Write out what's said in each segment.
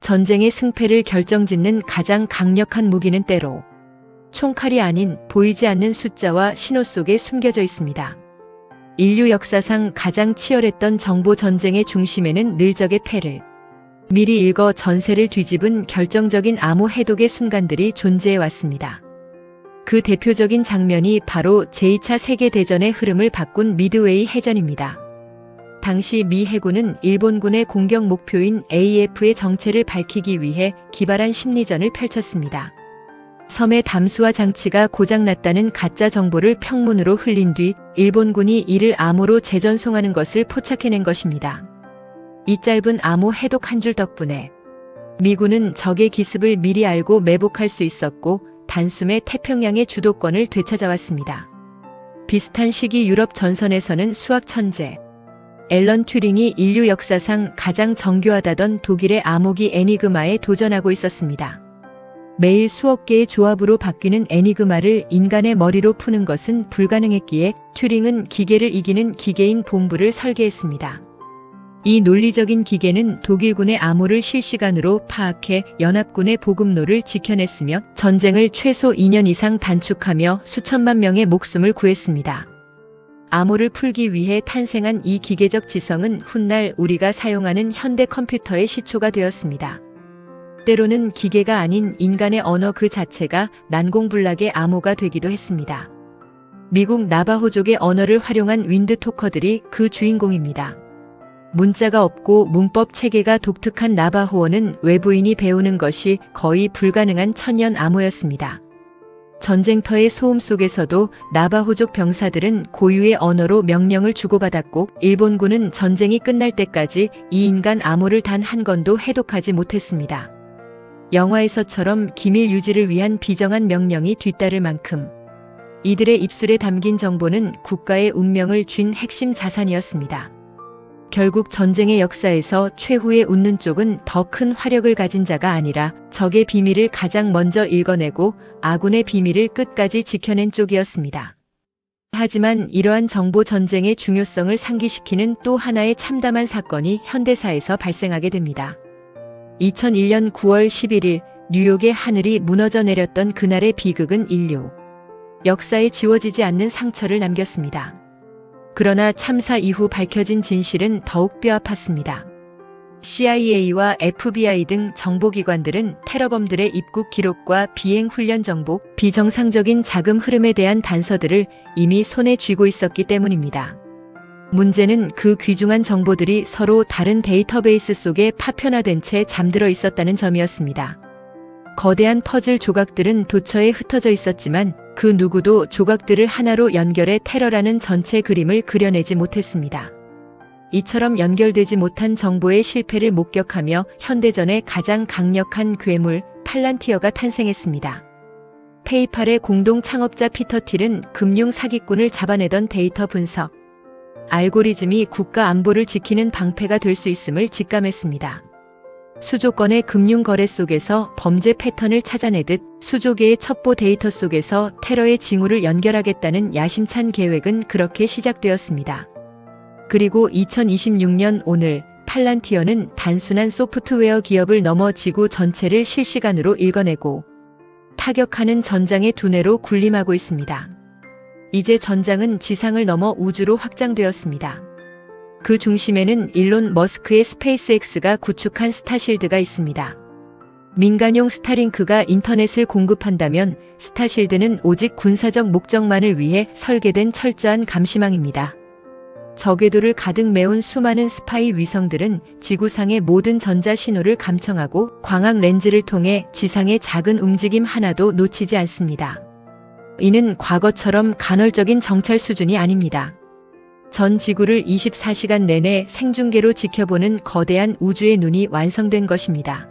전쟁의 승패를 결정짓는 가장 강력한 무기는 때로 총칼이 아닌 보이지 않는 숫자와 신호 속에 숨겨져 있습니다. 인류 역사상 가장 치열했던 정보 전쟁의 중심에는 늘 적의 패를 미리 읽어 전세를 뒤집은 결정적인 암호 해독의 순간들이 존재해 왔습니다. 그 대표적인 장면이 바로 제2차 세계대전의 흐름을 바꾼 미드웨이 해전입니다. 당시 미 해군은 일본군의 공격 목표인 AF의 정체를 밝히기 위해 기발한 심리전을 펼쳤습니다. 섬의 담수화 장치가 고장났다는 가짜 정보를 평문으로 흘린 뒤 일본군이 이를 암호로 재전송하는 것을 포착해낸 것입니다. 이 짧은 암호 해독 한 줄 덕분에 미군은 적의 기습을 미리 알고 매복할 수 있었고 단숨에 태평양의 주도권을 되찾아왔습니다. 비슷한 시기 유럽 전선에서는 수학 천재 앨런 튜링이 인류 역사상 가장 정교하다던 독일의 암호기 애니그마에 도전하고 있었습니다. 매일 수억 개의 조합으로 바뀌는 애니그마를 인간의 머리로 푸는 것은 불가능했기에 튜링은 기계를 이기는 기계인 본부를 설계했습니다. 이 논리적인 기계는 독일군의 암호를 실시간으로 파악해 연합군의 보급로를 지켜냈으며 전쟁을 최소 2년 이상 단축하며 수천만 명의 목숨을 구했습니다. 암호를 풀기 위해 탄생한 이 기계적 지성은 훗날 우리가 사용하는 현대 컴퓨터의 시초가 되었습니다. 때로는 기계가 아닌 인간의 언어 그 자체가 난공불락의 암호가 되기도 했습니다. 미국 나바호족의 언어를 활용한 윈드토커들이 그 주인공입니다. 문자가 없고 문법 체계가 독특한 나바호어는 외부인이 배우는 것이 거의 불가능한 천년 암호였습니다. 전쟁터의 소음 속에서도 나바호족 병사들은 고유의 언어로 명령을 주고받았고 일본군은 전쟁이 끝날 때까지 이 인간 암호를 단 한 건도 해독하지 못했습니다. 영화에서처럼 기밀 유지를 위한 비정한 명령이 뒤따를 만큼 이들의 입술에 담긴 정보는 국가의 운명을 쥔 핵심 자산이었습니다. 결국 전쟁의 역사에서 최후의 웃는 쪽은 더 큰 화력을 가진 자가 아니라 적의 비밀을 가장 먼저 읽어내고 아군의 비밀을 끝까지 지켜낸 쪽이었습니다. 하지만 이러한 정보 전쟁의 중요성을 상기시키는 또 하나의 참담한 사건이 현대사에서 발생하게 됩니다. 2001년 9월 11일 뉴욕의 하늘이 무너져 내렸던 그날의 비극은 인류 역사에 지워지지 않는 상처를 남겼습니다. 그러나 참사 이후 밝혀진 진실은 더욱 뼈아팠습니다. CIA와 FBI 등 정보기관들은 테러범들의 입국 기록과 비행 훈련 정보, 비정상적인 자금 흐름에 대한 단서들을 이미 손에 쥐고 있었기 때문입니다. 문제는 그 귀중한 정보들이 서로 다른 데이터베이스 속에 파편화된 채 잠들어 있었다는 점이었습니다. 거대한 퍼즐 조각들은 도처에 흩어져 있었지만 그 누구도 조각들을 하나로 연결해 테러라는 전체 그림을 그려내지 못했습니다. 이처럼 연결되지 못한 정보의 실패를 목격하며 현대전의 가장 강력한 괴물 팔란티어가 탄생했습니다. 페이팔의 공동 창업자 피터 틸은 금융 사기꾼을 잡아내던 데이터 분석 알고리즘이 국가 안보를 지키는 방패가 될 수 있음을 직감했습니다. 수조건의 금융 거래 속에서 범죄 패턴을 찾아내듯 수조계의 첩보 데이터 속에서 테러의 징후를 연결하겠다는 야심찬 계획은 그렇게 시작되었습니다. 그리고 2026년 오늘 팔란티어는 단순한 소프트웨어 기업을 넘어 지구 전체를 실시간으로 읽어내고 타격하는 전장의 두뇌로 군림하고 있습니다. 이제 전장은 지상을 넘어 우주로 확장되었습니다. 그 중심에는 일론 머스크의 스페이스X가 구축한 스타실드가 있습니다. 민간용 스타링크가 인터넷을 공급한다면 스타실드는 오직 군사적 목적만을 위해 설계된 철저한 감시망입니다. 저궤도를 가득 메운 수많은 스파이 위성들은 지구상의 모든 전자 신호를 감청하고 광학 렌즈를 통해 지상의 작은 움직임 하나도 놓치지 않습니다. 이는 과거처럼 간헐적인 정찰 수준이 아닙니다. 전 지구를 24시간 내내 생중계로 지켜보는 거대한 우주의 눈이 완성된 것입니다.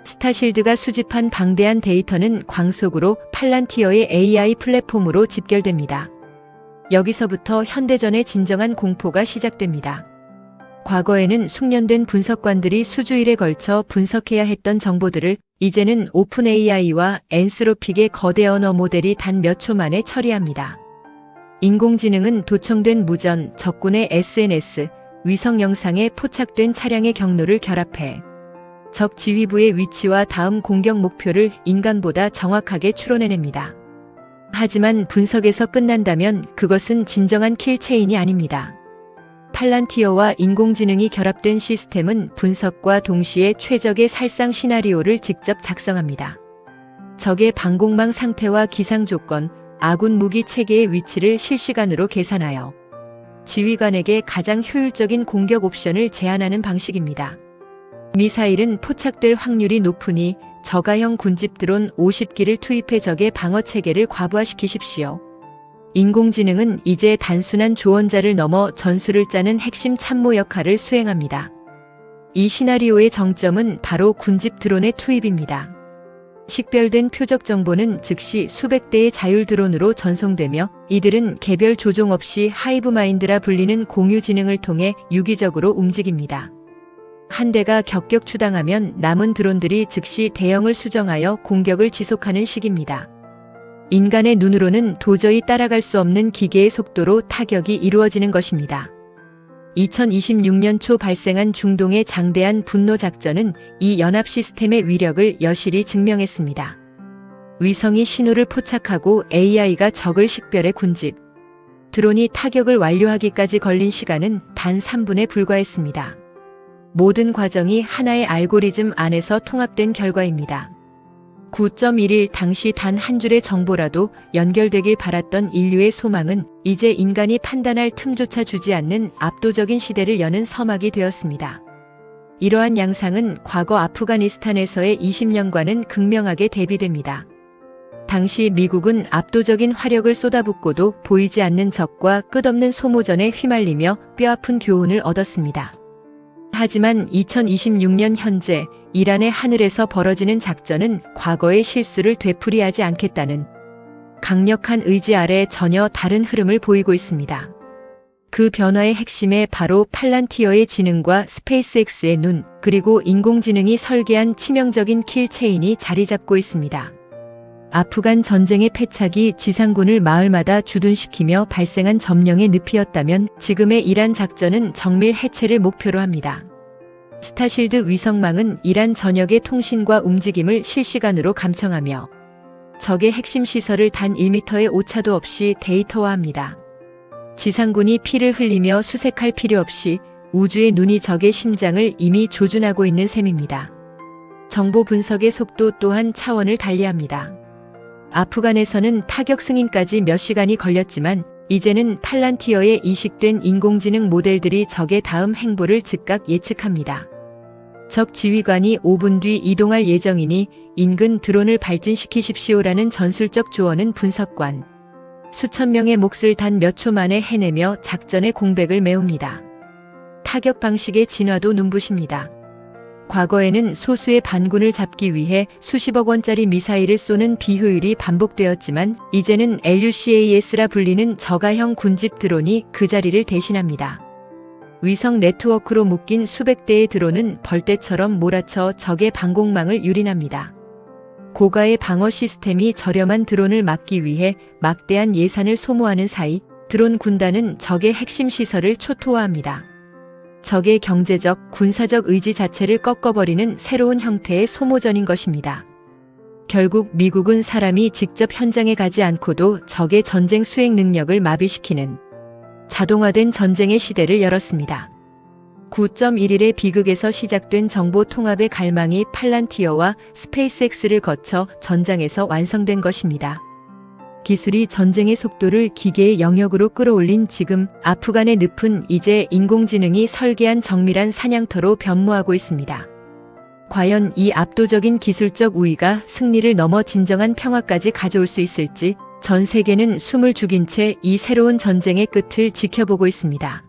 스타실드가 수집한 방대한 데이터는 광속으로 팔란티어의 AI 플랫폼으로 집결됩니다. 여기서부터 현대전의 진정한 공포가 시작됩니다. 과거에는 숙련된 분석관들이 수주일에 걸쳐 분석해야 했던 정보들을 이제는 오픈 AI와 엔스로픽의 거대 언어 모델이 단 몇 초 만에 처리합니다. 인공지능은 도청된 무전, 적군의 SNS, 위성 영상에 포착된 차량의 경로를 결합해 적 지휘부의 위치와 다음 공격 목표를 인간보다 정확하게 추론해냅니다. 하지만 분석에서 끝난다면 그것은 진정한 킬체인이 아닙니다. 팔란티어와 인공지능이 결합된 시스템은 분석과 동시에 최적의 살상 시나리오를 직접 작성합니다. 적의 방공망 상태와 기상 조건, 아군 무기 체계의 위치를 실시간으로 계산하여 지휘관에게 가장 효율적인 공격 옵션을 제안하는 방식입니다. 미사일은 포착될 확률이 높으니 저가형 군집 드론 50기를 투입해 적의 방어 체계를 과부하시키십시오. 인공지능은 이제 단순한 조언자를 넘어 전술을 짜는 핵심 참모 역할을 수행합니다. 이 시나리오의 정점은 바로 군집 드론의 투입입니다. 식별된 표적 정보는 즉시 수백 대의 자율 드론으로 전송되며 이들은 개별 조종 없이 하이브마인드라 불리는 공유 지능을 통해 유기적으로 움직입니다. 한 대가 격격 추당하면 남은 드론들이 즉시 대형을 수정하여 공격을 지속하는 식입니다. 인간의 눈으로는 도저히 따라갈 수 없는 기계의 속도로 타격이 이루어지는 것입니다. 2026년 초 발생한 중동의 장대한 분노 작전은 이 연합 시스템의 위력을 여실히 증명했습니다. 위성이 신호를 포착하고 AI가 적을 식별해 군집, 드론이 타격을 완료하기까지 걸린 시간은 단 3분에 불과했습니다. 모든 과정이 하나의 알고리즘 안에서 통합된 결과입니다. 9.11 당시 단 한 줄의 정보라도 연결되길 바랐던 인류의 소망은 이제 인간이 판단할 틈조차 주지 않는 압도적인 시대를 여는 서막이 되었습니다. 이러한 양상은 과거 아프가니스탄에서의 20년과는 극명하게 대비됩니다. 당시 미국은 압도적인 화력을 쏟아붓고도 보이지 않는 적과 끝없는 소모전에 휘말리며 뼈아픈 교훈을 얻었습니다. 하지만 2026년 현재 이란의 하늘에서 벌어지는 작전은 과거의 실수를 되풀이하지 않겠다는 강력한 의지 아래 전혀 다른 흐름을 보이고 있습니다. 그 변화의 핵심에 바로 팔란티어의 지능과 스페이스X의 눈, 그리고 인공지능이 설계한 치명적인 킬체인이 자리 잡고 있습니다. 아프간 전쟁의 패착이 지상군을 마을마다 주둔시키며 발생한 점령의 늪이었다면 지금의 이란 작전은 정밀 해체를 목표로 합니다. 스타실드 위성망은 이란 전역의 통신과 움직임을 실시간으로 감청하며 적의 핵심 시설을 단 1m의 오차도 없이 데이터화합니다. 지상군이 피를 흘리며 수색할 필요 없이 우주의 눈이 적의 심장을 이미 조준하고 있는 셈입니다. 정보 분석의 속도 또한 차원을 달리합니다. 아프간에서는 타격 승인까지 몇 시간이 걸렸지만 이제는 팔란티어에 이식된 인공지능 모델들이 적의 다음 행보를 즉각 예측합니다. 적 지휘관이 5분 뒤 이동할 예정이니 인근 드론을 발진시키십시오라는 전술적 조언은 분석관 수천 명의 몫을 단 몇 초 만에 해내며 작전의 공백을 메웁니다. 타격 방식의 진화도 눈부십니다. 과거에는 소수의 반군을 잡기 위해 수십억 원짜리 미사일을 쏘는 비효율이 반복되었지만 이제는 LUCAS라 불리는 저가형 군집 드론이 그 자리를 대신합니다. 위성 네트워크로 묶인 수백 대의 드론은 벌떼처럼 몰아쳐 적의 방공망을 유린합니다. 고가의 방어 시스템이 저렴한 드론을 막기 위해 막대한 예산을 소모하는 사이 드론 군단은 적의 핵심 시설을 초토화합니다. 적의 경제적, 군사적 의지 자체를 꺾어버리는 새로운 형태의 소모전인 것입니다. 결국 미국은 사람이 직접 현장에 가지 않고도 적의 전쟁 수행 능력을 마비시키는 자동화된 전쟁의 시대를 열었습니다. 9.11의 비극에서 시작된 정보 통합의 갈망이 팔란티어와 스페이스X를 거쳐 전장에서 완성된 것입니다. 기술이 전쟁의 속도를 기계의 영역으로 끌어올린 지금 아프간의 늪은 이제 인공지능이 설계한 정밀한 사냥터로 변모하고 있습니다. 과연 이 압도적인 기술적 우위가 승리를 넘어 진정한 평화까지 가져올 수 있을지 전 세계는 숨을 죽인 채 이 새로운 전쟁의 끝을 지켜보고 있습니다.